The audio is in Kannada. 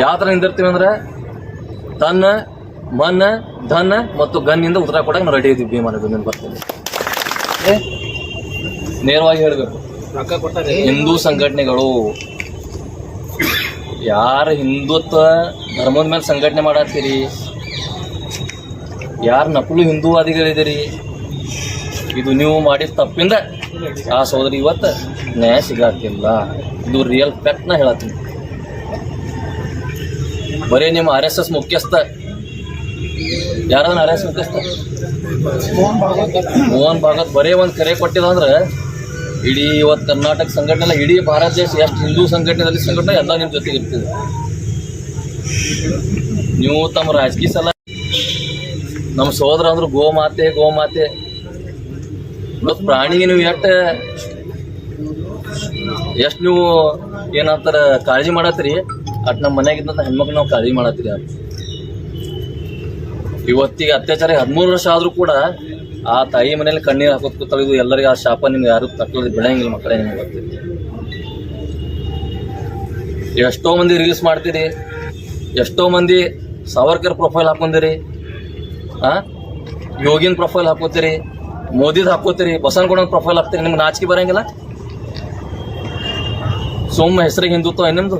ಯಾವ ಥರ ನಿಂದಿರ್ತೀವಿ ಅಂದ್ರೆ ತನ್ನ ಮನ್ ಧನ್ ಮತ್ತು ಗನ್ನಿಂದ ಉತ್ತರ ಕೊಡಕ್ಕೆ ನಾವು ರೆಡಿ ಇದ್ದೀವಿ ಭೀಮನ ನಿಂದು ಬರ್ತೀನಿ. ನೇರವಾಗಿ ಹೇಳಬೇಕು, ಹಿಂದೂ ಸಂಘಟನೆಗಳು ಯಾರು ಹಿಂದುತ್ವ ಧರ್ಮದ ಮೇಲೆ ಸಂಘಟನೆ ಮಾಡತ್ತೀರಿ, ಯಾರು ನಕಲು ಹಿಂದೂವಾದಿಗಳಿದ್ದೀರಿ, ಇದು ನೀವು ಮಾಡಿದ ತಪ್ಪಿಂದ ಆ ಸೋದರಿ ಇವತ್ತು ನ್ಯಾಯ ಸಿಗಾತಿಲ್ಲ. ಇದು ರಿಯಲ್ ಫ್ಯಾಕ್ಟ್ನ ಹೇಳತ್ತೀನಿ. ಬರೀ ನಿಮ್ಮ RSS ಮುಖ್ಯಸ್ಥ ಯಾರನ್ನ RSS ಮುಖ್ಯಸ್ಥ ಮೋಹನ್ ಭಾಗವತ್ ಬರೀ ಒಂದು ಕರೆ ಕೊಟ್ಟಿಲ್ಲ ಅಂದ್ರೆ ಇಡೀ ಇವತ್ತು ಕರ್ನಾಟಕ ಸಂಘಟನೆ ಎಲ್ಲ ಇಡೀ ಭಾರತ ದೇಶ ಎಷ್ಟು ಹಿಂದೂ ಸಂಘಟನೆಯಲ್ಲಿ ಸಂಘಟನೆ ಎಲ್ಲ ನಿಮ್ಮ ಜೊತೆಗೆ ಇರ್ತದೆ. ನೀವು ತಮ್ಮ ರಾಜಕೀಯ ಸಲ ನಮ್ಮ ಸೋದರ ಅಂದ್ರು ಗೋಮಾತೆ ಮತ್ತು ಪ್ರಾಣಿಗೆ ನೀವು ಎಷ್ಟು ನೀವು ಏನಂತಾರ ಕಾಳಜಿ ಮಾಡತ್ತೀರಿ, ಅಟ್ ನಮ್ಮ ಮನ್ಯಾಗಿದ್ದಂಥ ಹೆಣ್ಮಕ್ಳು ನಾವು ಕಾಳಜಿ ಮಾಡತ್ತೀರಿ. ಇವತ್ತಿಗೆ ಅತ್ಯಾಚಾರ 13 ವರ್ಷ ಆದರೂ ಕೂಡ ಆ ತಾಯಿ ಮನೇಲಿ ಕಣ್ಣೀರು ಹಾಕೋದು ಕೂತಾಳೆ. ಇದು ಎಲ್ಲರಿಗೂ ಆ ಶಾಪ ನಿಮ್ಗೆ ಯಾರು ತಕ್ಕಳೋದು ಬೆಳೆಯಂಗಿಲ್ಲ ಮಕ್ಕಳೇ. ನಿಮ್ಗೆ ಗೊತ್ತಿದೆ, ಎಷ್ಟೋ ಮಂದಿ ರೀಲ್ಸ್ ಮಾಡ್ತೀರಿ, ಎಷ್ಟೋ ಮಂದಿ ಸಾವರ್ಕರ್ ಪ್ರೊಫೈಲ್ ಹಾಕೊಂಡಿರಿ, ಯೋಗಿನ್ ಪ್ರೊಫೈಲ್ ಹಾಕೋತೀರಿ, ಮೋದಿದ್ ಹಾಕೋತೀರಿ, ಬಸವನಗೌಡನ ಪ್ರೊಫೈಲ್ ಹಾಕ್ತೀರಿ. ನಿಮ್ಗೆ ನಾಚಿಕೆ ಬರಂಗಿಲ್ಲ? ಸೋಮ ಹೆಸರಿಗೆ ಹಿಂದುತ್ವ ನಿಮ್ದು.